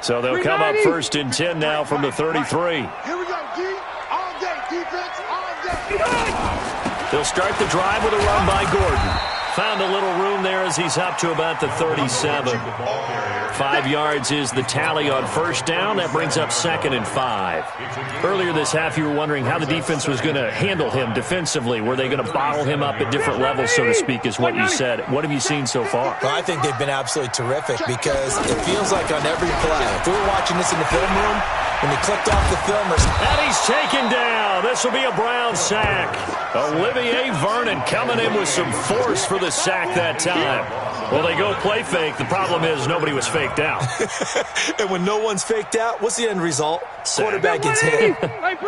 So they'll come up 1st and 10 now from the 33. Here we go, D. All day, defense, all day. They'll start the drive with a run by Gordon. Found a little room there as he's up to about the 37. 5 yards is the tally on 1st down. That brings up 2nd and 5. Earlier this half, you were wondering how the defense was going to handle him defensively. Were they going to bottle him up at different levels, so to speak, is what you said. What have you seen so far? Well, I think they've been absolutely terrific because it feels like on every play, if we were watching this in the film room, when he clicked off the film, and he's taken down. This will be a Brown sack. Olivier Vernon coming in with some force for the sack that time. Well, they go play fake. The problem is nobody was faked out. And when no one's faked out, what's the end result? Quarterback gets hit.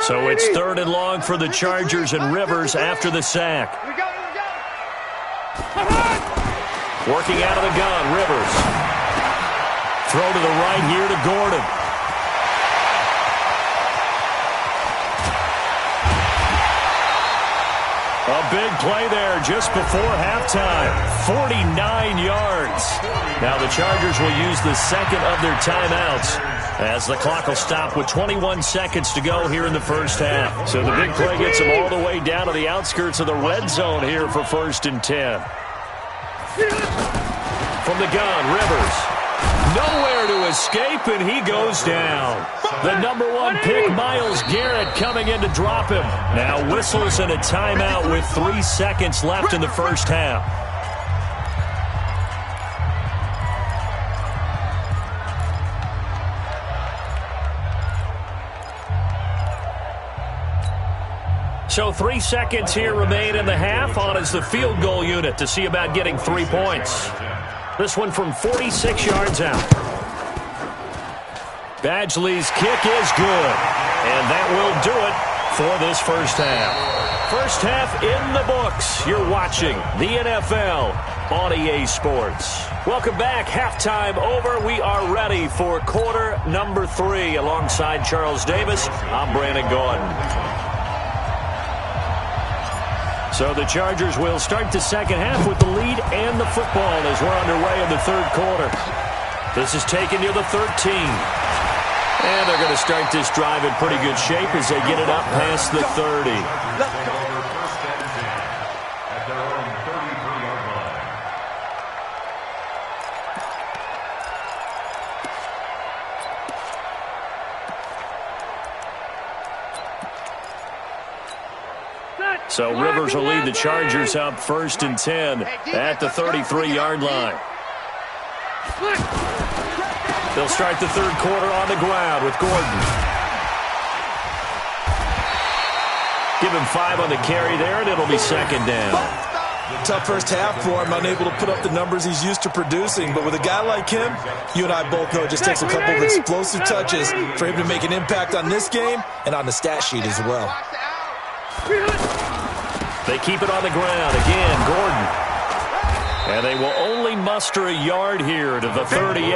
So it's 3rd and long for the Chargers and Rivers after the sack. Working out of the gun, Rivers. Throw to the right here to Gordon. A big play there just before halftime. 49 yards. Now the Chargers will use the 2nd of their timeouts as the clock will stop with 21 seconds to go here in the 1st half. So the big play gets them all the way down to the outskirts of the red zone here for 1st and 10. From the gun, Rivers. Nowhere to escape, and he goes down. The number 1 pick, Myles Garrett, coming in to drop him. Now whistles and a timeout with 3 seconds left in the 1st half. So 3 seconds here remain in the half. On is the field goal unit to see about getting 3 points. This one from 46 yards out. Badgley's kick is good. And that will do it for this 1st half. 1st half in the books. You're watching the NFL on EA Sports. Welcome back. Halftime over. We are ready for quarter number 3. Alongside Charles Davis, I'm Brandon Gordon. So the Chargers will start the 2nd half with the lead and the football as we're underway in the 3rd quarter. This is taken near the 13. And they're going to start this drive in pretty good shape as they get it up past the 30. So Rivers will lead the Chargers up 1st and 10 at the 33-yard line. They'll start the 3rd quarter on the ground with Gordon. Give him 5 on the carry there, and it'll be 2nd down. Tough 1st half for him, unable to put up the numbers he's used to producing. But with a guy like him, you and I both know it just takes a couple of explosive touches for him to make an impact on this game and on the stat sheet as well. They keep it on the ground. Again, Gordon. And they will only muster a yard here to the 38.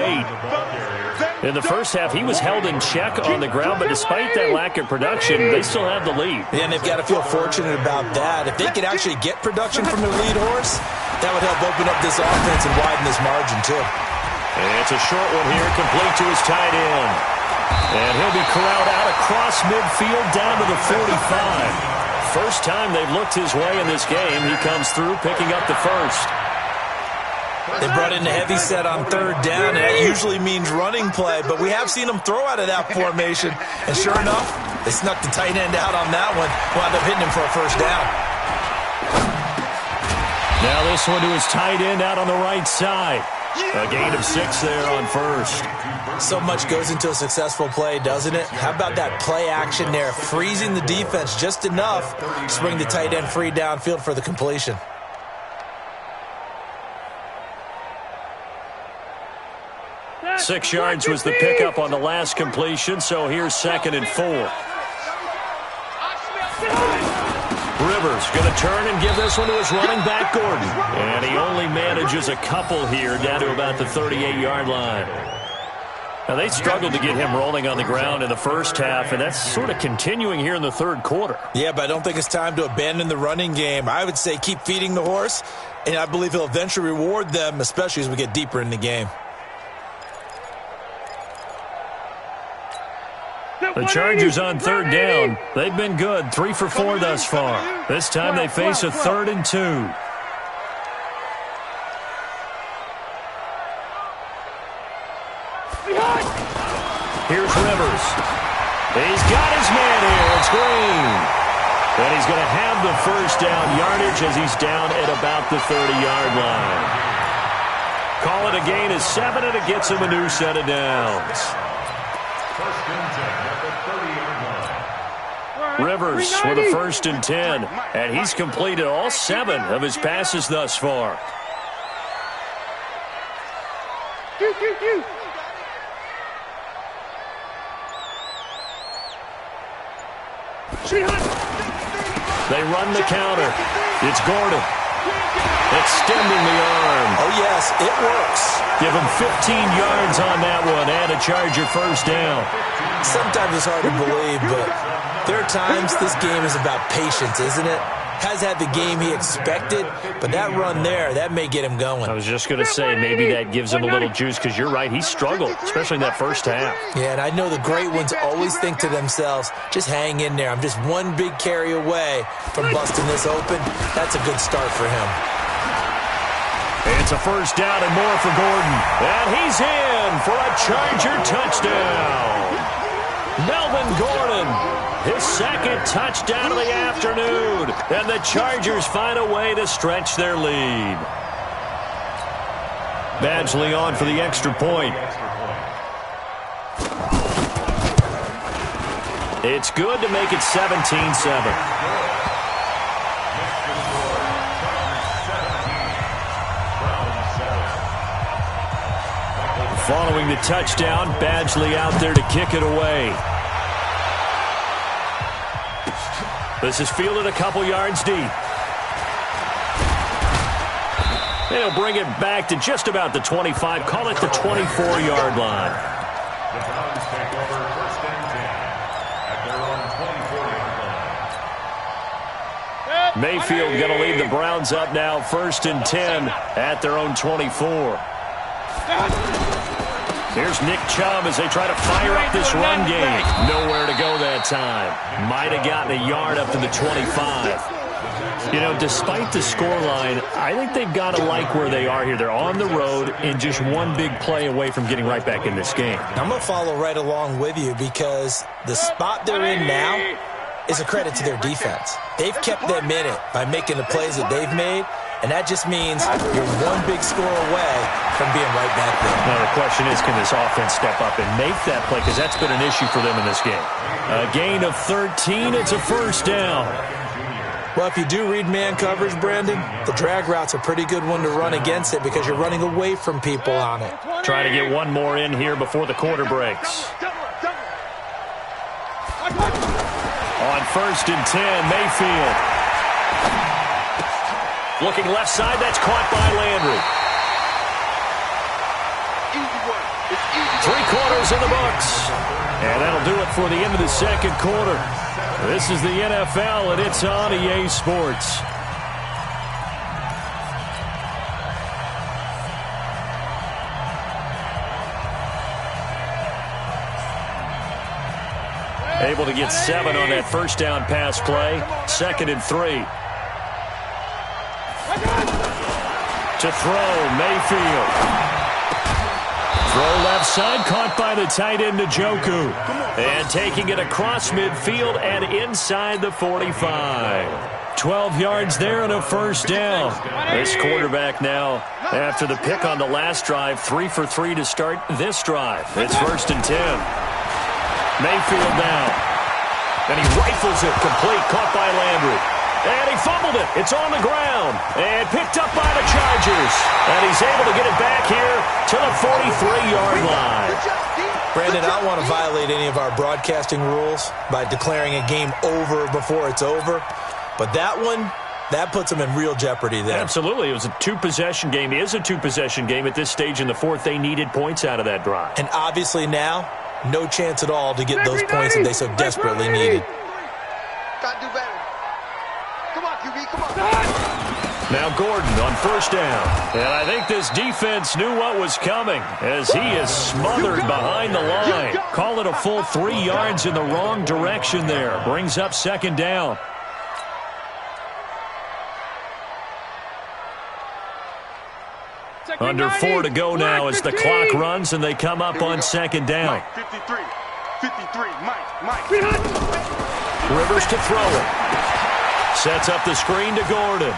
In the 1st half, he was held in check on the ground, but despite that lack of production, they still have the lead. And they've got to feel fortunate about that. If they could actually get production from their lead horse, that would help open up this offense and widen this margin, too. And it's a short one here, complete to his tight end. And he'll be corralled out across midfield down to the 45. First time they've looked his way in this game. He comes through picking up the 1st. They brought in the heavy set on 3rd down, and that usually means running play, but we have seen them throw out of that formation. And sure enough, they snuck the tight end out on that one, wound up hitting him for a 1st down. Now this one to his tight end out on the right side. A gain of 6 there on 1st. So much goes into a successful play, doesn't it? How about that play action there, freezing the defense just enough to bring the tight end free downfield for the completion. Six yards was the pickup on the last completion, so here's 2nd and 4. Rivers going to turn and give this one to his running back, Gordon. And he only manages a couple here down to about the 38-yard line. Now, they struggled to get him rolling on the ground in the 1st half, and that's sort of continuing here in the 3rd quarter. Yeah, but I don't think it's time to abandon the running game. I would say keep feeding the horse, and I believe he'll eventually reward them, especially as we get deeper in the game. The Chargers on third down. They've been good, 3 for 4 thus far. This time they face a 3rd and 2. Here's Rivers. He's got his man here. It's Green. And he's going to have the first down yardage as he's down at about the 30-yard line. Call it a gain of 7, and it gets him a new set of downs. Rivers with a 1st and 10, and he's completed all 7 of his passes thus far. They run the counter. It's Gordon. Extending the arm. Oh, yes, it works. Give him 15 yards on that one and a Charger first down. Sometimes it's hard to believe, but there are times this game is about patience, isn't it? Has had the game he expected, but that run there, that may get him going. I was just going to say, maybe that gives him a little juice, because you're right, he struggled, especially in that first half. Yeah, and I know the great ones always think to themselves, just hang in there. I'm just one big carry away from busting this open. That's a good start for him. It's a first down and more for Gordon. And he's in for a Charger touchdown. Melvin Gordon, his 2nd touchdown of the afternoon. And the Chargers find a way to stretch their lead. Badgley on for the extra point. It's good to make it 17-7. Following the touchdown, Badgley out there to kick it away. This is fielded a couple yards deep. They'll bring it back to just about the 25. Call it the 24-yard line. Mayfield going to lead the Browns up now, 1st and 10 at their own 24. Here's Nick Chubb as they try to fire up this run game. Nowhere to go that time. Might have gotten a yard up to the 25. You know, despite the scoreline, I think they've got to like where they are here. They're on the road and just one big play away from getting right back in this game. I'm going to follow right along with you because the spot they're in now is a credit to their defense. They've kept them in it by making the plays that they've made, and that just means you're one big score away from being right back there. Now, the question is, can this offense step up and make that play? Because that's been an issue for them in this game. A gain of 13. It's a first down. Well, if you do read man coverage, Brandon, the drag route's a pretty good one to run against it because you're running away from people on it. Trying to get one more in here before the quarter breaks. On 1st and 10, Mayfield. Looking left side, that's caught by Landry. 3 quarters in the books. And that'll do it for the end of the 2nd quarter. This is the NFL, and it's on EA Sports. Able to get 7 on that first down pass play. 2nd and 3. To throw, Mayfield. Throw left side, caught by the tight end, Njoku. And taking it across midfield and inside the 45. 12 yards there and a first down. This quarterback now, after the pick on the last drive, 3 for 3 to start this drive. It's 1st and 10. Mayfield now. And he rifles it complete, caught by Landry. And he fumbled it. It's on the ground. And picked up by the Chargers. And he's able to get it back here to the 43-yard line. Brandon, I don't want to violate any of our broadcasting rules by declaring a game over before it's over. But that one, that puts them in real jeopardy there. Absolutely. It was a 2-possession game. It is a 2-possession game at this stage in the 4th. They needed points out of that drive. And obviously now, no chance at all to get those points that they so desperately needed. Gotta do better. Come on, QB, come on. Now Gordon on first down. And I think this defense knew what was coming as he is smothered behind the line. Call it a full 3 yards in the wrong direction there. Brings up second down. Under 4 to go now as the clock runs and they come up on second down. 53, Mike. Rivers to throw it. Sets up the screen to Gordon.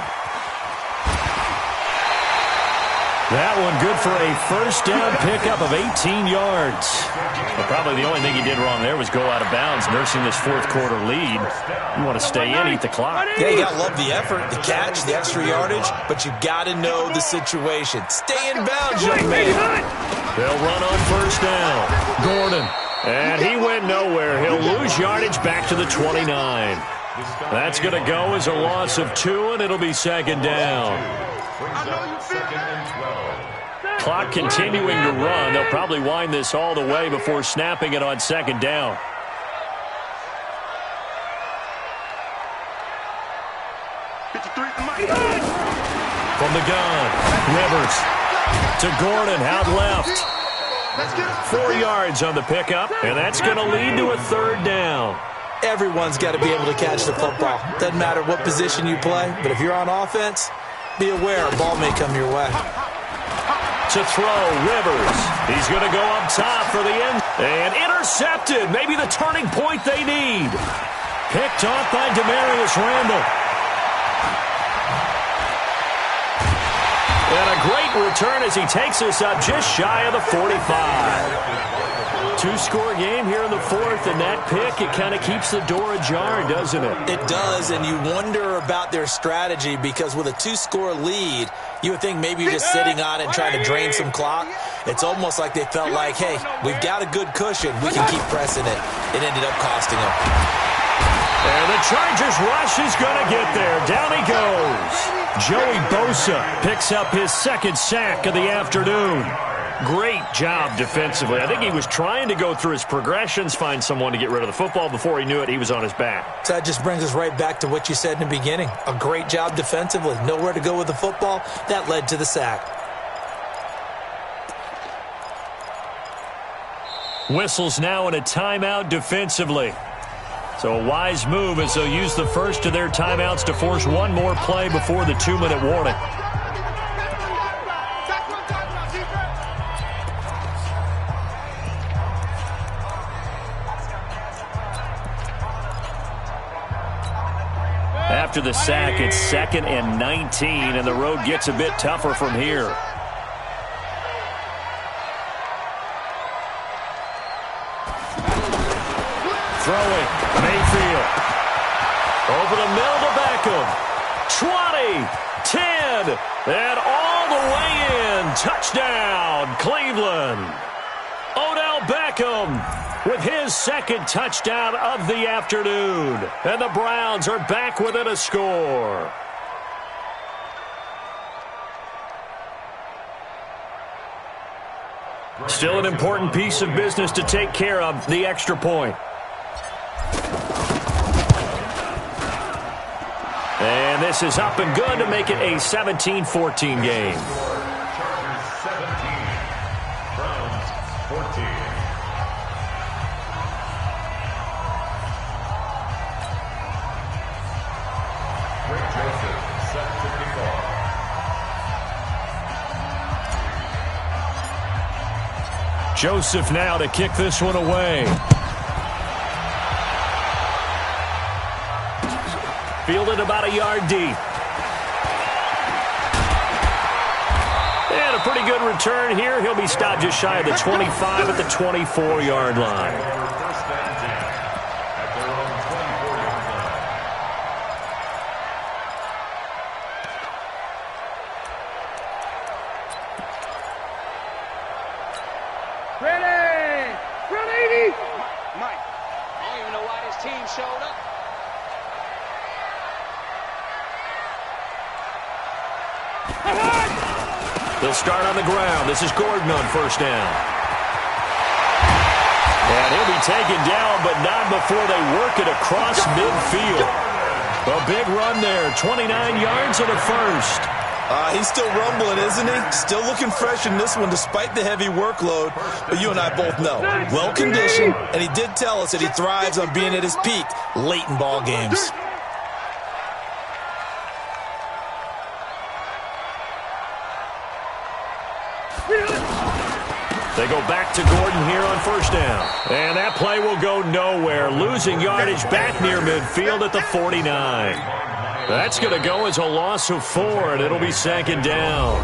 That one good for a first down pickup of 18 yards. But probably the only thing he did wrong there was go out of bounds, nursing this fourth quarter lead. You want to stay in, eat the clock. Yeah, you got to love the effort, the catch, the extra yardage, but you got to know the situation. Stay in bounds, young man. They'll run on first down. Gordon. And he went nowhere. He'll lose yardage back to the 29. That's going to go as a loss of 2, and it'll be second down. Clock continuing to run. They'll probably wind this all the way before snapping it on second down. From the gun, Rivers to Gordon out left. 4 yards on the pickup, and that's going to lead to a third down. Everyone's got to be able to catch the football. Doesn't matter what position you play, but if you're on offense, be aware a ball may come your way. To throw, Rivers. He's going to go up top for the end. And intercepted. Maybe the turning point they need. Picked off by Demarius Randall. And a great return as he takes us up just shy of the 45. Two-score game here in the fourth, and that pick, it kind of keeps the door ajar, doesn't it? It does, and you wonder about their strategy because with a 2-score lead, you would think maybe you're just sitting on it and trying to drain some clock. It's almost like they felt like, hey, we've got a good cushion. We can keep pressing it. It ended up costing them. And the Chargers rush is going to get there. Down he goes. Joey Bosa picks up his second sack of the afternoon. Great job defensively. I think he was trying to go through his progressions, find someone to get rid of the football. Before he knew it, he was on his back. So that just brings us right back to what you said in the beginning. A great job defensively. Nowhere to go with the football. That led to the sack. Whistles now in a timeout defensively. So a wise move as they'll use the first of their timeouts to force one more play before the 2-minute warning. After the sack, it's 2nd and 19, and the road gets a bit tougher from here. Throwing, Mayfield. Over the middle to Beckham. 20, 10, and all the way in. Touchdown, Cleveland. Odell Beckham with his second touchdown of the afternoon. And the Browns are back within a score. Still an important piece of business to take care of, the extra point. And this is up and good to make it a 17-14 game. Joseph now to kick this one away. Fielded about a yard deep. And a pretty good return here. He'll be stopped just shy of the 25 at the 24-yard line. They'll start on the ground. This is Gordon on first down. And he'll be taken down, but not before they work it across midfield. A big run there, 29 yards and a first. He's still rumbling, isn't he? Still looking fresh in this one despite the heavy workload. But you and I both know, well-conditioned, and he did tell us that he thrives on being at his peak late in ball games. They go back to Gordon here on first down. And that play will go nowhere. Losing yardage back near midfield at the 49. That's going to go as a loss of 4, and it'll be second down.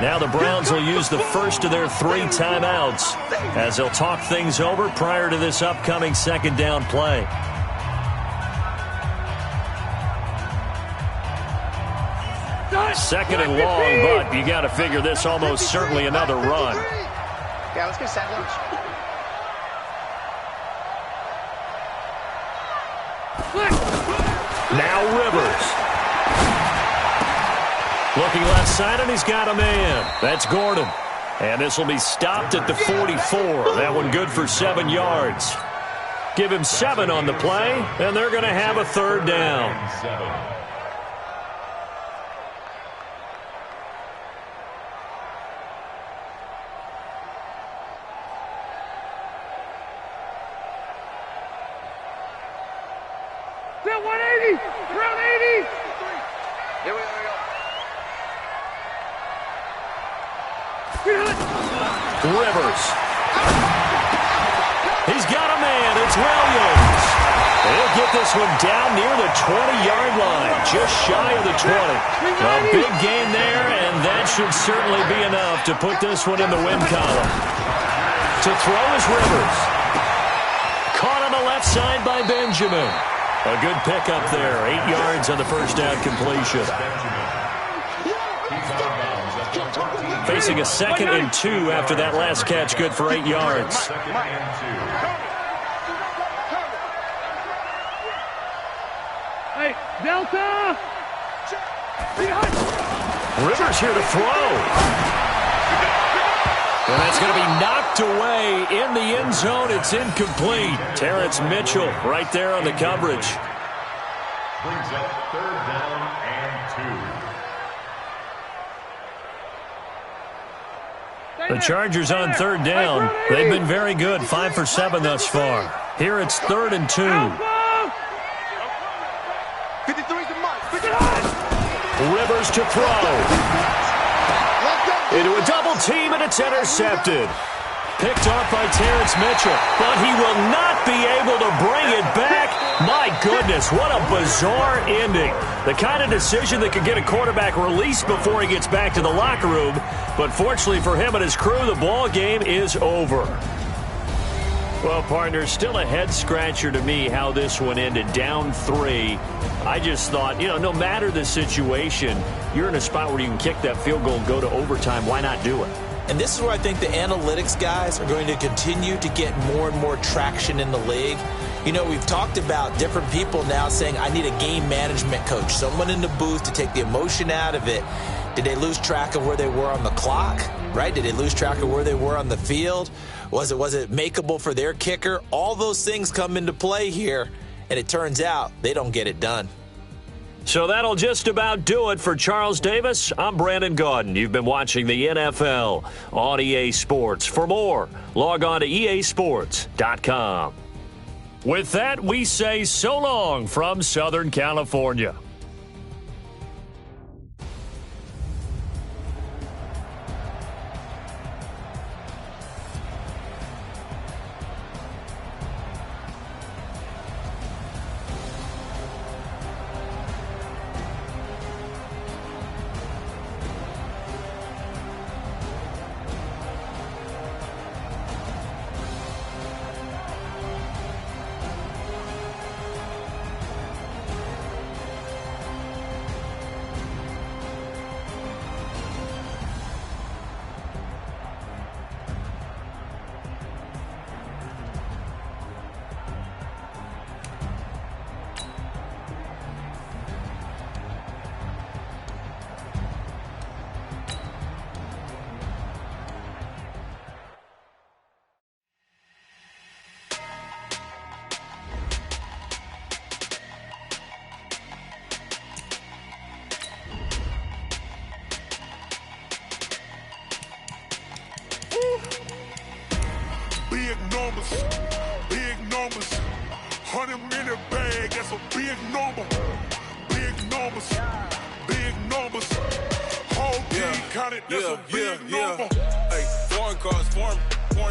Now the Browns will use the first of their 3 timeouts as they'll talk things over prior to this upcoming second down play. Second and long, but you got to figure this almost certainly another run. Yeah, let's get set lunch. Now Rivers. Looking left side, and he's got a man. That's Gordon. And this will be stopped at the 44. That one good for 7 yards. Give him 7 on the play, and they're going to have a third down. Bill, 180! Around 80! Here we go. Rivers. He's got a man. It's Williams. He'll get this one down near the 20-yard line, just shy of the 20. A big gain there, and that should certainly be enough to put this one in the win column. To throw is Rivers. Caught on the left side by Benjamin. A good pickup there. 8 yards on the first down completion. Facing a 2nd and 2 after that last catch, good for 8 yards. Hey, Delta! Rivers here to throw. And that's going to be knocked away in the end zone. It's incomplete. Terrence Mitchell right there on the coverage. Brings up 3rd down and 2. The Chargers on 3rd down. They've been very good, 5 for 7 thus far. Here it's 3rd and 2. 53's the mark. Rivers to throw. Into a double team, and it's intercepted. Picked off by Terrence Mitchell, but he will not be able to bring it back. My goodness, what a bizarre ending. The kind of decision that could get a quarterback released before he gets back to the locker room. But fortunately for him and his crew, the ball game is over. Well, partner, still a head-scratcher to me how this one ended, down 3. I just thought, no matter the situation, you're in a spot where you can kick that field goal and go to overtime. Why not do it? And this is where I think the analytics guys are going to continue to get more and more traction in the league. We've talked about different people now saying, I need a game management coach, someone in the booth to take the emotion out of it. Did they lose track of where they were on the clock, right? Did they lose track of where they were on the field? Was it makeable for their kicker? All those things come into play here, and it turns out they don't get it done. So that'll just about do it for Charles Davis. I'm Brandon Gaudin. You've been watching the NFL on EA Sports. For more, log on to easports.com. With that, we say so long from Southern California. numbers, big numbers. 100-minute bag, that's a big number. Big numbers, big numbers. Whole team counted, that's a big number. Hey, foreign cars, foreign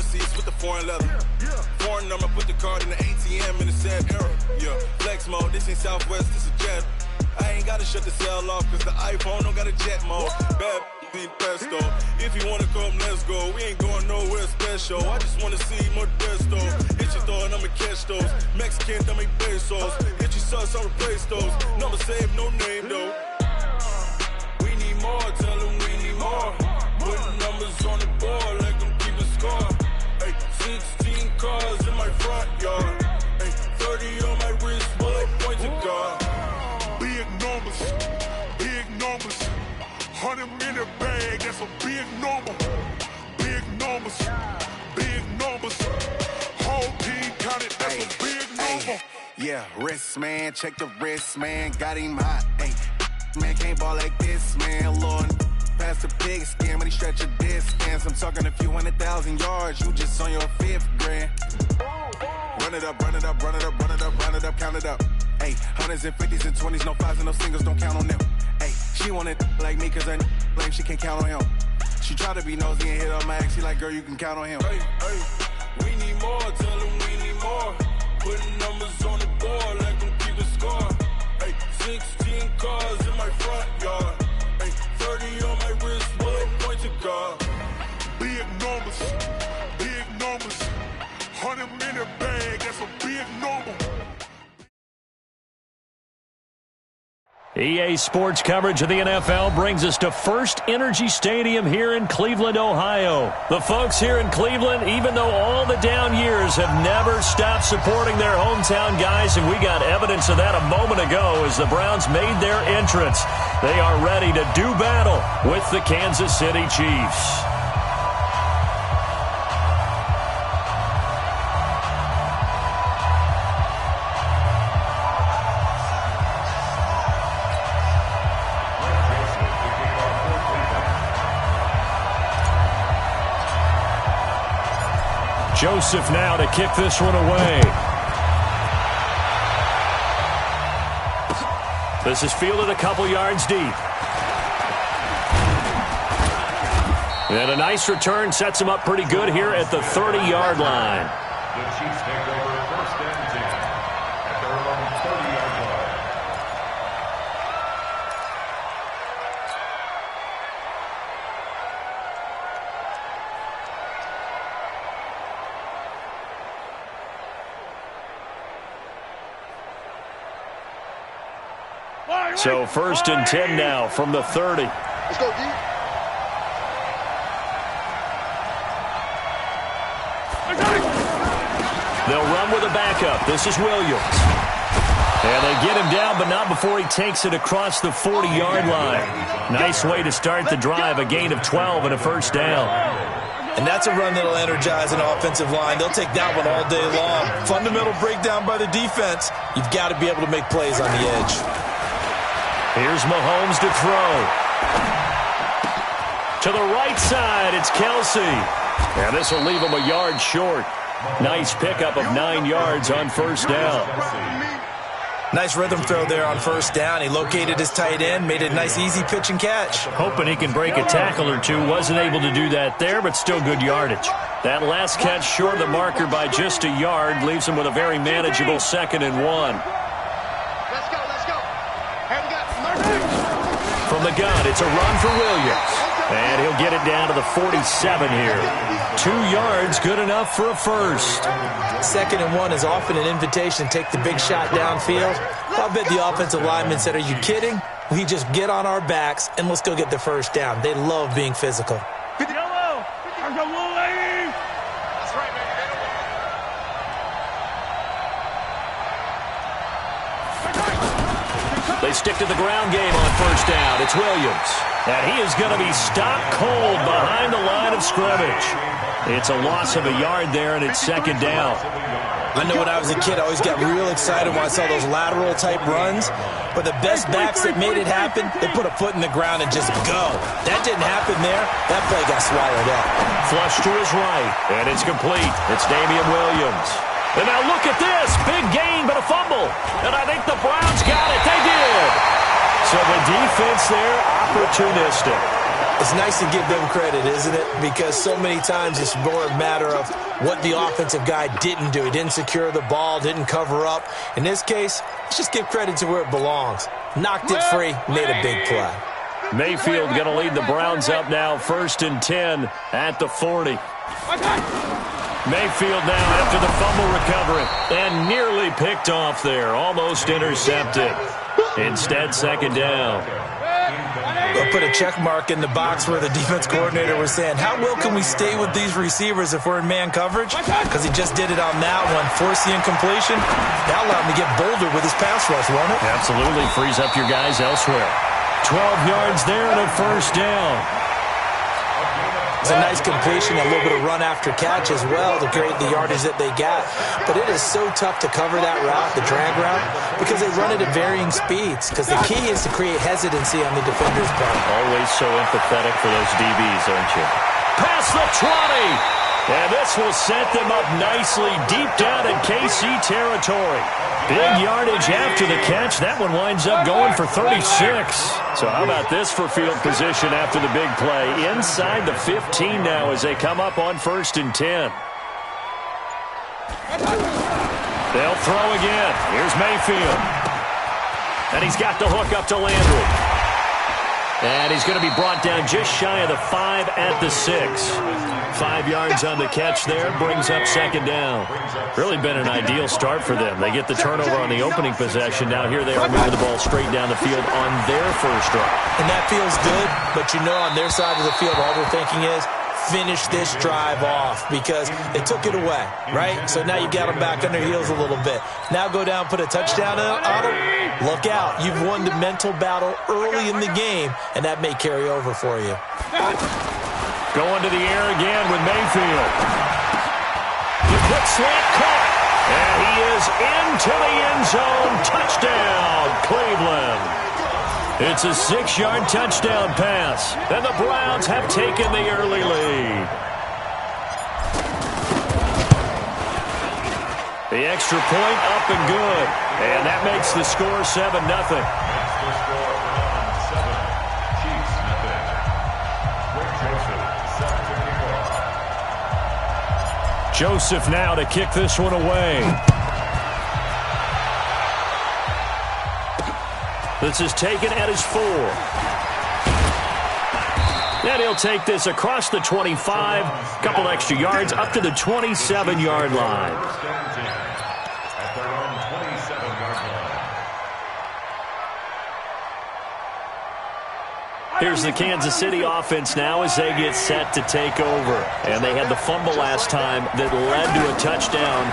seats with the foreign leather. Foreign number, put the card in the ATM in the sad era. Yeah, flex mode, this ain't Southwest, this is jet. I ain't gotta shut the cell off, cause the iPhone don't got a jet mode. Bad be pesto. If you wanna come, let's go. We ain't going nowhere special. I just wanna see more desto. Hit your throw and I'ma catch those. Mexican, dummy pesos. Hit your sus, I'll replace those. Number save, no name though. We need more, tell them we need more. Putting numbers on the board, let them keep a score. Hey, 16 cars in my front yard. Hey, 30 on my wrist, bullet point to God. Big numbers, big numbers. 100-minute bag, that's a big number. Big numbers, big numbers. Whole team counted, that's a big number. Yeah, wrist man, check the wrist man, got him hot. Ay, man can't ball like this, man. Lord, past the pig skin when he stretch a distance. I'm talking a few 100,000 yards, you just on your 5th grand. Run it up, run it up, run it up, run it up, run it up, count it up. Ay, 100s and 50s and 20s, no 5s and no singles, don't count on them. Ay, she wanted like me cause her blame, she can't count on him. She tried to be nosy and hit her max, she like, girl, you can count on him. Hey, we need more, tell them we need more. Putting numbers on the board, let them keep a score. Hey, 16 cars in my front yard. Hey, 30 on my wrist, bullet point to God. Big numbers, big numbers. 100-minute bag, that's a big number. EA Sports coverage of the NFL brings us to First Energy Stadium here in Cleveland, Ohio. The folks here in Cleveland, even though all the down years, have never stopped supporting their hometown guys, and we got evidence of that a moment ago as the Browns made their entrance. They are ready to do battle with the Kansas City Chiefs. Joseph now to kick this one away. This is fielded a couple yards deep. And a nice return sets him up pretty good here at the 30-yard line. The Chiefs take over 1st and 10 at their own 30-yard line. So 1st and 10 now from the 30. Let's go, D. They'll run with a backup. This is Williams. And they get him down, but not before he takes it across the 40-yard line. Nice way to start the drive, a gain of 12 and a 1st down. And that's a run that'll energize an offensive line. They'll take that one all day long. Fundamental breakdown by the defense. You've got to be able to make plays on the edge. Here's Mahomes to throw. To the right side, it's Kelsey. And this will leave him a yard short. Nice pickup of 9 yards on 1st down. Nice rhythm throw there on 1st down. He located his tight end, made a nice easy pitch and catch. Hoping he can break a tackle or two. Wasn't able to do that there, but still good yardage. That last catch short of the marker by just a yard leaves him with a very manageable 2nd and 1. Let's go, let's go. Hey, we got From the gun, it's a run for Williams. And he'll get it down to the 47 here. 2 yards, good enough for a 1st. 2nd and 1 is often an invitation to take the big shot downfield. I bet the offensive lineman said, are you kidding? We just get on our backs and let's go get the 1st down. They love being physical. Yellow. There's a little lady. That's right, baby. They stick to the ground game on 1st down. It's Williams. And he is going to be stopped cold behind the line of scrimmage. It's a loss of a yard there, and it's 2nd down. I know when I was a kid, I always got real excited when I saw those lateral-type runs. But the best backs that made it happen, they put a foot in the ground and just go. That didn't happen there. That play got swallowed up. Flush to his right, and it's complete. It's Damian Williams. And now look at this. Big gain, but a fumble. And I think the Browns got it. They did. So the defense there, opportunistic. It's nice to give them credit, isn't it? Because so many times it's more a matter of what the offensive guy didn't do. He didn't secure the ball, didn't cover up. In this case, let's just give credit to where it belongs. Knocked it free, made a big play. Mayfield going to lead the Browns up now, 1st and 10 at the 40. Mayfield now after the fumble recovery and nearly picked off there, almost intercepted. Instead, 2nd down. They'll put a check mark in the box where the defense coordinator was saying, how well can we stay with these receivers if we're in man coverage? Because he just did it on that one, forced the incompletion. That allowed him to get bolder with his pass rush, won't it? Absolutely, frees up your guys elsewhere. 12 yards there and a 1st down. It's a nice completion, a little bit of run after catch as well to create the yardage that they got. But it is so tough to cover that route, the drag route, because they run it at varying speeds. Because the key is to create hesitancy on the defender's part. Always so empathetic for those DBs, aren't you? Past the 20! And this will set them up nicely deep down in KC territory. Big yardage after the catch. That one winds up going for 36. So how about this for field position after the big play? Inside the 15 now as they come up on 1st and 10. They'll throw again. Here's Mayfield. And he's got the hook up to Landry. And he's going to be brought down just shy of the 5 at the 6. 5 yards on the catch there. Brings up 2nd down. Really been an ideal start for them. They get the turnover on the opening possession. Now here they are moving the ball straight down the field on their first drive. And that feels good, but you know on their side of the field all they're thinking is, finish this drive off because they took it away, right? So now you got them back on their heels a little bit. Now go down, put a touchdown on them. Look out. You've won the mental battle early in the game, and that may carry over for you. Going to the air again with Mayfield. The quick slant caught. And he is into the end zone. Touchdown, Cleveland. It's a 6-yard touchdown pass. And the Browns have taken the early lead. The extra point up and good. And that makes the score 7-0. Joseph now to kick this one away. This is taken at his 4. And he'll take this across the 25. Couple extra yards up to the 27-yard line. Here's the Kansas City offense now as they get set to take over. And they had the fumble last time that led to a touchdown.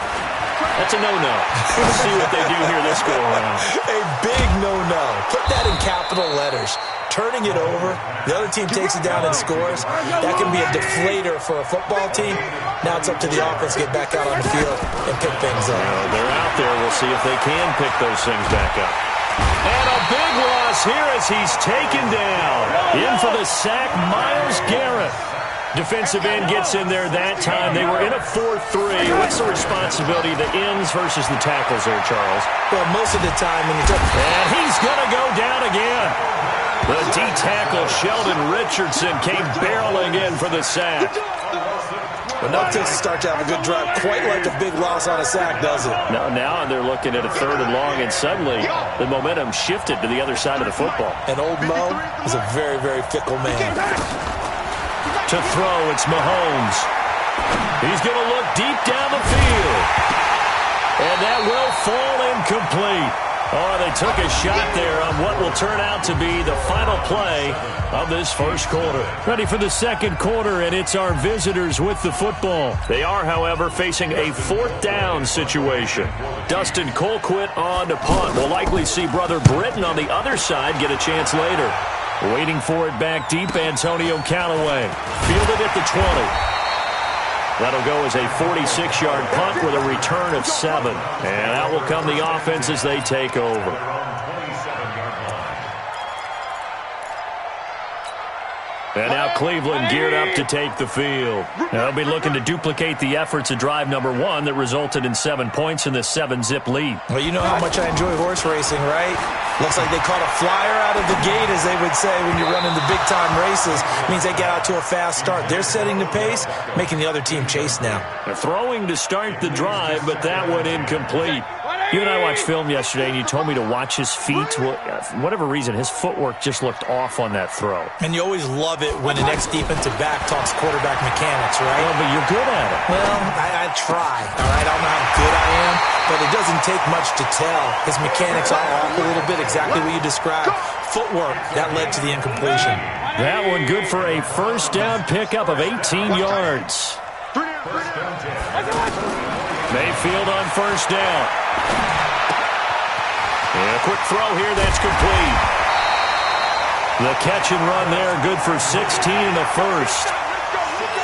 That's a no-no. We'll see what they do here this go-around. A big no-no. Put that in capital letters. Turning it over, the other team takes it down and scores. That can be a deflator for a football team. Now it's up to the offense to get back out on the field and pick things up. Well, they're out there. We'll see if they can pick those things back up. And a big loss here as he's taken down. In for the sack, Myles Garrett. Defensive end gets in there that time. They were in a 4-3. What's the responsibility of the ends versus the tackles there, Charles? Well, most of the time when you talk... And he's going to go down again. The D-tackle, Sheldon Richardson, came barreling in for the sack. But no takes to start to have a good drive. Quite like a big loss on a sack, does it? No, now they're looking at a 3rd and long, and suddenly the momentum shifted to the other side of the football. And old Mo is a very, very fickle man. To throw, it's Mahomes. He's going to look deep down the field. And that will fall incomplete. Oh, they took a shot there on what will turn out to be the final play of this first quarter. Ready for the second quarter, and it's our visitors with the football. They are, however, facing a 4th down situation. Dustin Colquitt on to punt. We'll likely see brother Britton on the other side get a chance later. Waiting for it back deep, Antonio Callaway. Fielded at the 20. That'll go as a 46-yard punt with a return of 7. And out will come the offense as they take over. And now Cleveland geared up to take the field. They'll be looking to duplicate the efforts of drive number 1 that resulted in 7 points in this 7-zip lead. Well, you know how much I enjoy horse racing, right? Looks like they caught a flyer out of the gate, as they would say when you're running the big-time races. Means they get out to a fast start. They're setting the pace, making the other team chase now. They're throwing to start the drive, but that one incomplete. You and I watched film yesterday, and you told me to watch his feet. For whatever reason, his footwork just looked off on that throw. And you always love it when an ex-defensive back talks quarterback mechanics, right? Well, but you're good at it. Well, I try, all right? I don't know how good I am, but it doesn't take much to tell. His mechanics are off a little bit, exactly what you described. Footwork, that led to the incompletion. That one good for a first down pickup of 18 yards. Mayfield on first down. And a quick throw here, that's complete. The catch and run there, good for 16 in the first.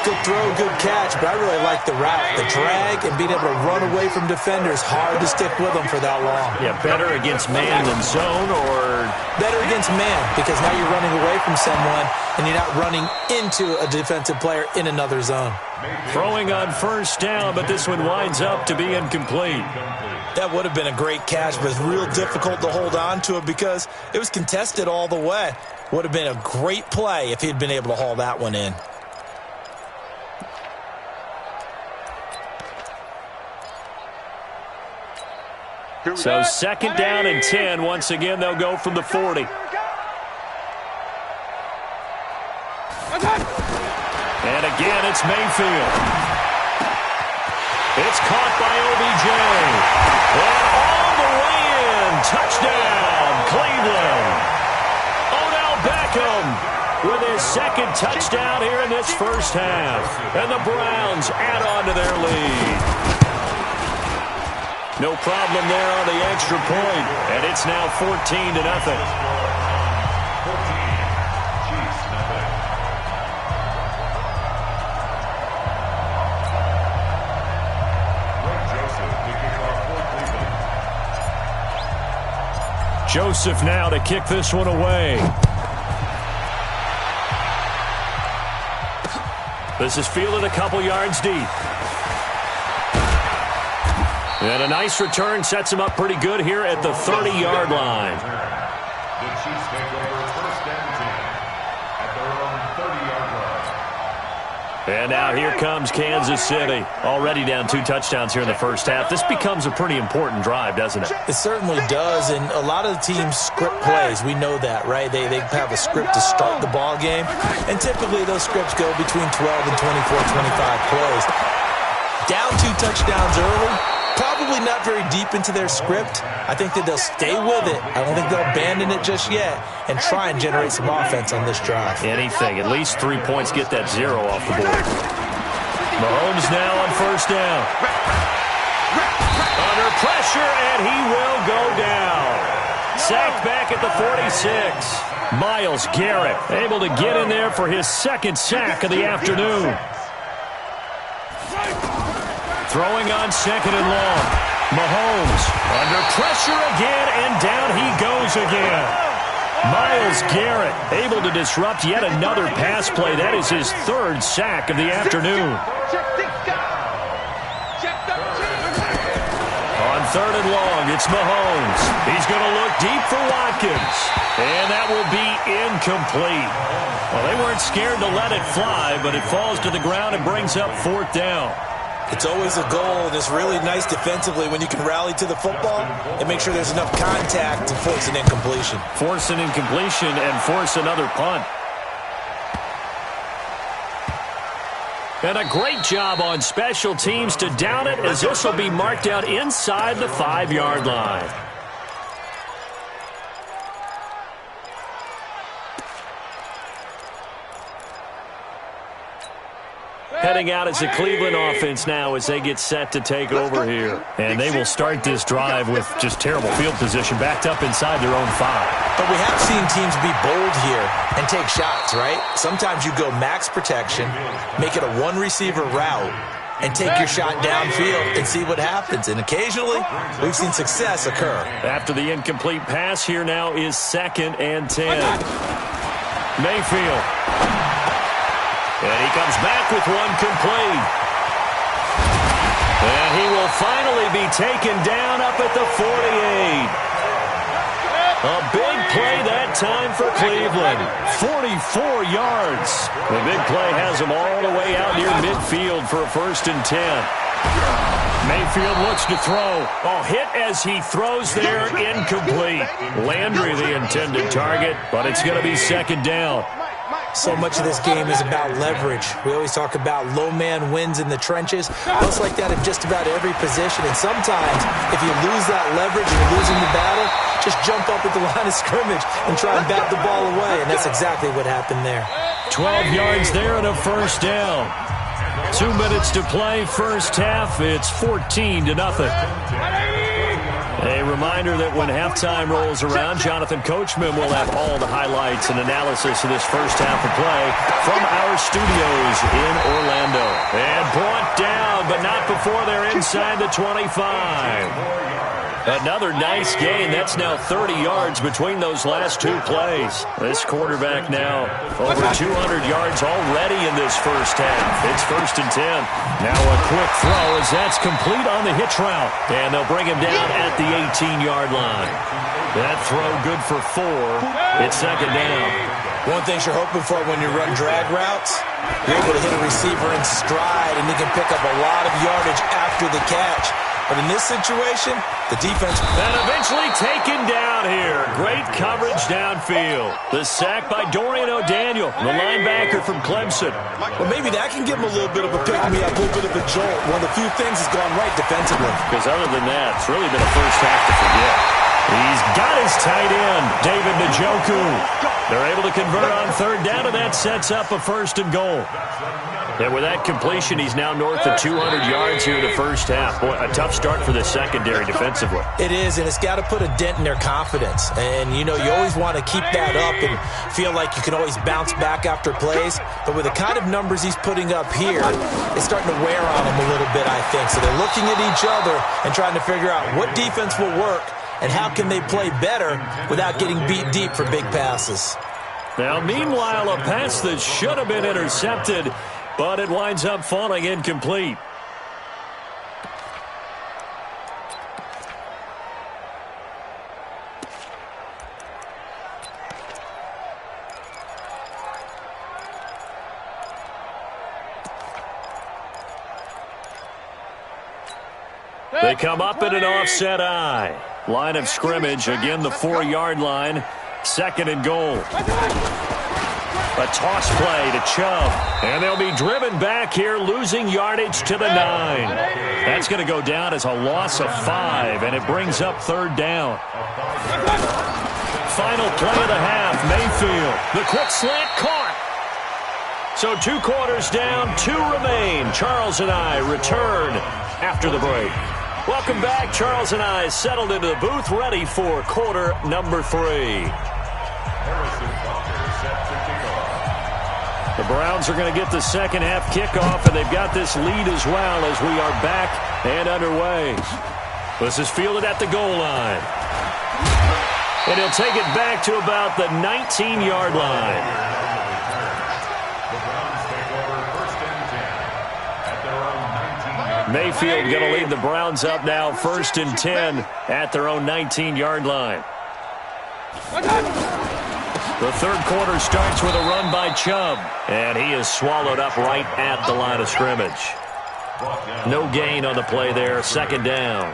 Good throw, good catch, but I really like the route. The drag and being able to run away from defenders, hard to stick with them for that long. Yeah, better against man than zone, or? Better against man, because now you're running away from someone and you're not running into a defensive player in another zone. Throwing on first down, but this one winds up to be incomplete. That would have been a great catch, but it's real difficult to hold on to it because it was contested all the way. Would have been a great play if he'd been able to haul that one in. So second down and 10. Once again, they'll go from the 40. And again, it's Mayfield. It's caught by OBJ. And all the way in. Touchdown, Cleveland. Odell Beckham with his second touchdown here in this first half. And the Browns add on to their lead. No problem there on the extra point. And it's now 14-0. Joseph now to kick this one away. This is fielded a couple yards deep. And a nice return sets him up pretty good here at the 30-yard line. The Chiefs take over first and 10 at their own 30-yard line. And now here comes Kansas City. Already down 2 touchdowns here in the first half. This becomes a pretty important drive, doesn't it? It certainly does, and a lot of the teams script plays. We know that, right? They have a script to start the ball game, and typically those scripts go between 12 and 24, 25 plays. Down 2 touchdowns early. Probably not very deep into their script. I think that they'll stay with it. I don't think they'll abandon it just yet and try and generate some offense on this drive. Anything. At least 3 points. Get that 0 off the board. Mahomes now on first down. Under pressure, and he will go down. Sacked back at the 46. Myles Garrett able to get in there for his second sack of the afternoon. Throwing on second and long. Mahomes under pressure again, and down he goes again. Myles Garrett able to disrupt yet another pass play. That is his 3rd sack of the afternoon. On third and long, it's Mahomes. He's going to look deep for Watkins. And that will be incomplete. Well, they weren't scared to let it fly, but it falls to the ground and brings up 4th down. It's always a goal, and it's really nice defensively when you can rally to the football and make sure there's enough contact to force an incompletion. Force an incompletion and force another punt. And a great job on special teams to down it, as this will be marked out inside the 5-yard line. Heading out as the Cleveland offense now as they get set to take over here. And they will start this drive with just terrible field position, backed up inside their own 5. But we have seen teams be bold here and take shots, right? Sometimes you go max protection, make it a 1-receiver route, and take your shot downfield and see what happens. And occasionally, we've seen success occur. After the incomplete pass, here now is 2nd and 10. Mayfield. And he comes back with one complete. And he will finally be taken down up at the 48. A big play that time for Cleveland. 44 yards. The big play has him all the way out near midfield for a 1st and 10. Mayfield looks to throw. Oh, hit as he throws there, incomplete. Landry the intended target, but it's going to be 2nd down. So much of this game is about leverage. We always talk about low man wins in the trenches. It's like that in just about every position. And sometimes, if you lose that leverage and you're losing the battle, just jump up at the line of scrimmage and try and bat the ball away. And that's exactly what happened there. 12 yards there and a 1st down. 2 minutes to play, 1st half. It's 14-0. A reminder that when halftime rolls around, Jonathan Coachman will have all the highlights and analysis of this 1st half of play from our studios in Orlando. And brought down, but not before they're inside the 25. Another nice gain. That's now 30 yards between those last 2 plays. This quarterback now over 200 yards already in this 1st half. It's 1st and 10. Now a quick throw as that's complete on the hitch route. And they'll bring him down at the 18-yard line. That throw good for 4. It's 2nd down. One thing you're hoping for when you run drag routes, you're able to hit a receiver in stride, and he can pick up a lot of yardage after the catch. But in this situation, the defense... And eventually taken down here. Great coverage downfield. The sack by Dorian O'Daniel, the linebacker from Clemson. Well, maybe that can give him a little bit of a pick-me-up, a little bit of a jolt. One of the few things has gone right defensively. Because other than that, it's really been a 1st half to forget. He's got his tight end, David Njoku. They're able to convert on 3rd down, and that sets up a 1st and goal. And with that completion, he's now north of 200 yards here in the 1st half. Boy, a tough start for the secondary defensively. It is, and it's got to put a dent in their confidence. And, you know, you always want to keep that up and feel like you can always bounce back after plays. But with the kind of numbers he's putting up here, it's starting to wear on him a little bit, I think. So they're looking at each other and trying to figure out what defense will work and how can they play better without getting beat deep for big passes. Now, meanwhile, a pass that should have been intercepted, but it winds up falling incomplete. They come up at an offset eye. Line of scrimmage, again the 4-yard line. 2nd and goal. A toss play to Chubb. And they'll be driven back here, losing yardage to the 9. That's going to go down as a loss of 5, and it brings up 3rd down. Final play of the half, Mayfield. The quick slant caught. So 2 quarters down, 2 remain. Charles and I return after the break. Welcome back. Charles and I settled into the booth, ready for quarter number 3. The Browns are going to get the 2nd half kickoff, and they've got this lead as well as we are back and underway. This is fielded at the goal line. And he'll take it back to about the 19-yard line. Mayfield going to lead the Browns up now, 1st and 10 at their own 19-yard line. The 3rd quarter starts with a run by Chubb, and he is swallowed up right at the line of scrimmage. No gain on the play there, 2nd down.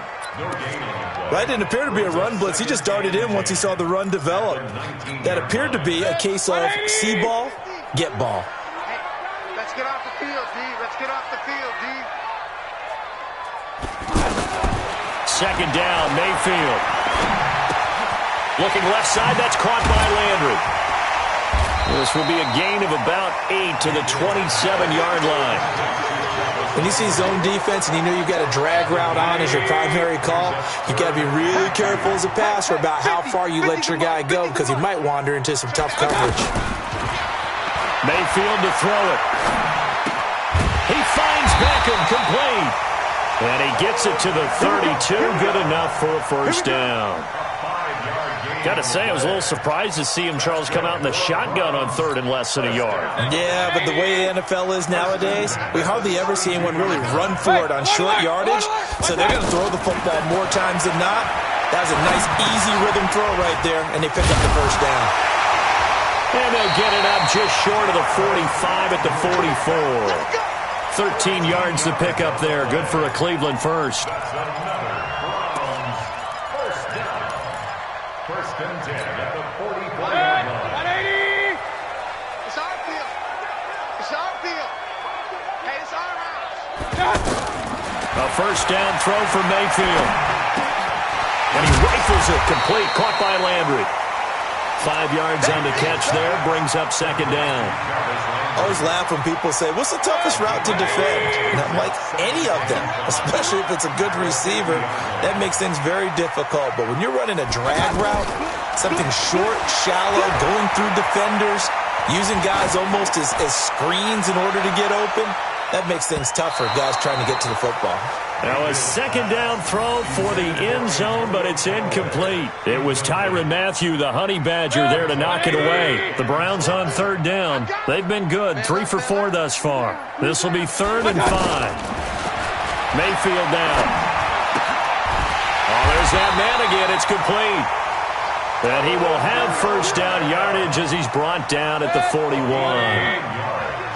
That didn't appear to be a run blitz. He just darted in once he saw the run develop. That appeared to be a case of see ball, get ball. Hey, let's get off the field, D. Let's get off the field, D. 2nd down, Mayfield. Looking left side, that's caught by Landry. This will be a gain of about 8 to the 27-yard line. When you see zone defense and you know you've got a drag route on as your primary call, you've got to be really careful as a passer about how far you let your guy go because he might wander into some tough coverage. Mayfield to throw it. He finds Ben. him complete. And he gets it to the 32. Good enough for a first down. Got to say, I was a little surprised to see him, Charles, come out in the shotgun on third and less than a yard. Yeah, but the way the NFL is nowadays, we hardly ever see anyone really run for it on short yardage. So they're going to throw the football more times than not. That was a nice, easy rhythm throw right there, and they pick up the first down. And they'll get it up just short of the 45 at the 44. 13 yards to pick up there. Good for a Cleveland first. First and 10 at the 45-yard line. It's our field. It's our field. Hey, it's our house. A first down throw for Mayfield. And he rifles it complete. Caught by Landry. 5 yards on the catch there. Brings up second down. I always laugh when people say, what's the toughest route to defend? And I'm like, any of them, especially if it's a good receiver. That makes things very difficult. But when you're running a drag route, something short, shallow, going through defenders, using guys almost as screens in order to get open, that makes things tough for guys trying to get to the football. Now a second down throw for the end zone, but it's incomplete. It was Tyrann Mathieu, the Honey Badger, there to knock it away. The Browns on third down. They've been good, 3 for 4 thus far. This will be 3rd and 5. Mayfield down. Oh, there's that man again. It's complete. And he will have first down yardage as he's brought down at the 41.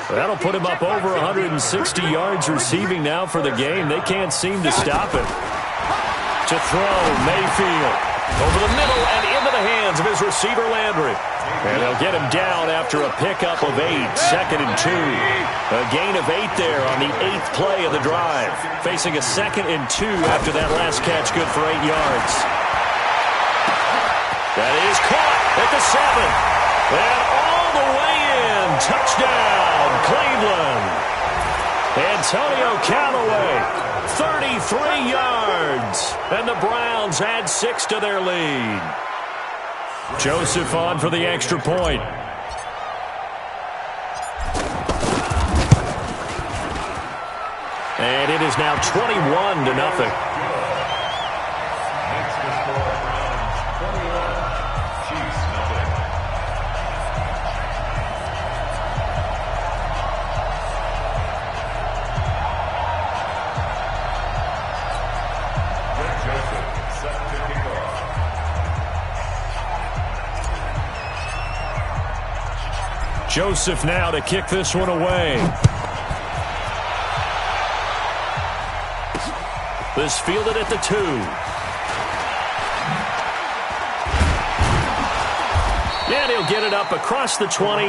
That'll put him up over 160 yards receiving now for the game. They can't seem to stop him. To throw, Mayfield. Over the middle and into the hands of his receiver, Landry. And they'll get him down after a pickup of 8. 2nd and 2. A gain of 8 there on the 8th play of the drive. Facing a 2nd and 2 after that last catch. Good for 8 yards. That is caught at the 7. And all the way in. Touchdown, Cleveland. Antonio Callaway, 33 yards. And the Browns add 6 to their lead. Joseph on for the extra point. And it is now 21-0. Joseph now to kick this one away. This fielded at the 2. And he'll get it up across the 20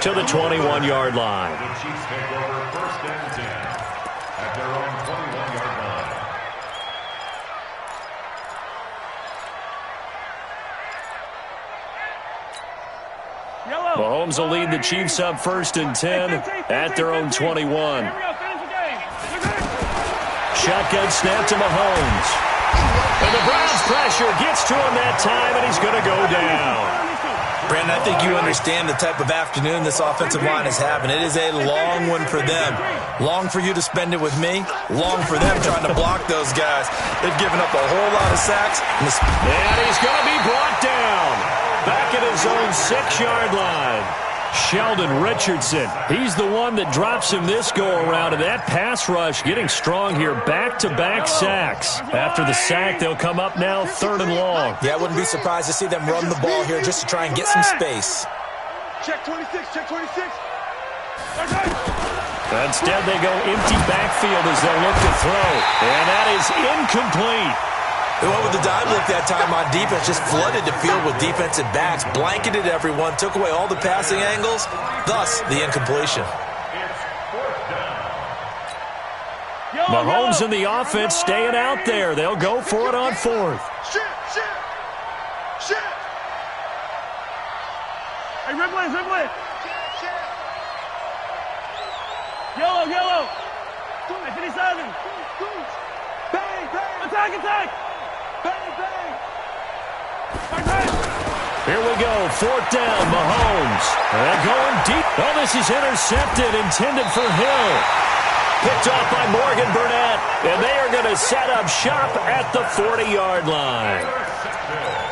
to the 21-yard line. The Chiefs take over 1st and 10 at their own 21-yard line. Mahomes will lead the Chiefs up 1st and 10 at their own 21. Shotgun snap to Mahomes. And the Browns pressure gets to him that time, and he's going to go down. Brandon, I think you understand the type of afternoon this offensive line is having. It is a long one for them. Long for you to spend it with me. Long for them trying to block those guys. They've given up a whole lot of sacks. And he's going to be brought down. Back at his own 6-yard line. Sheldon Richardson, he's the one that drops him this go-around, and that pass rush getting strong here. Back-to-back sacks. After the sack, they'll come up now 3rd and long. Yeah, I wouldn't be surprised to see them run the ball here just to try and get some space. Check 26, check 26. Instead, they go empty backfield as they'll look to throw. And that is incomplete. They went with the dive look that time on defense, just flooded the field with defensive backs, blanketed everyone, took away all the passing angles, thus the incompletion. Mahomes and the offense staying out there. They'll go for it on 4th. Shit. Hey, Ridley. Yellow. Hey, 57. Bang. Attack. Here we go, 4th down, Mahomes. They're going deep. Oh, this is intercepted, intended for Hill. Picked off by Morgan Burnett, and they are going to set up shop at the 40-yard line.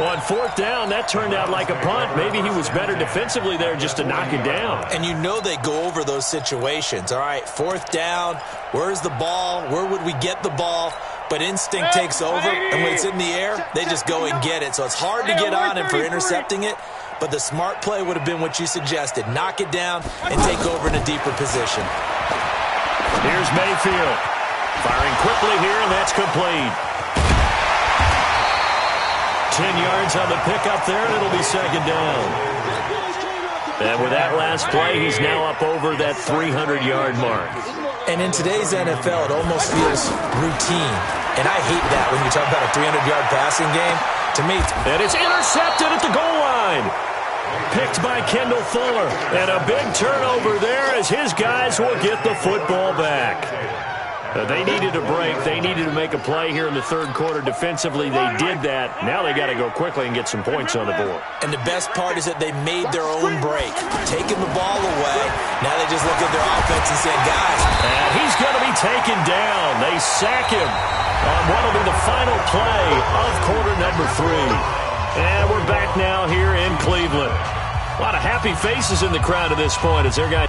On fourth down, that turned out like a punt. Maybe he was better defensively there just to knock it down. And you know they go over those situations. All right, fourth down, where's the ball? Where would we get the ball? But instinct takes over, and when it's in the air, they just go and get it. So it's hard to get on him for intercepting it, but the smart play would have been what you suggested. Knock it down and take over in a deeper position. Here's Mayfield. Firing quickly here, and that's complete. 10 yards on the pickup there, and it'll be second down. And with that last play, he's now up over that 300-yard mark. And in today's NFL, it almost feels routine. And I hate that when you talk about a 300-yard passing game. To me, and it's intercepted at the goal line. Picked by Kendall Fuller. And a big turnover there as his guys will get the football back. They needed a break. They needed to make a play here in the third quarter. Defensively, they did that. Now they got to go quickly and get some points on the board. And the best part is that they made their own break. Taking the ball away. Now they just look at their offense and say, guys. And he's going to be taken down. They sack him on what will be the final play of quarter number 3. And we're back now here in Cleveland. A lot of happy faces in the crowd at this point as their guy...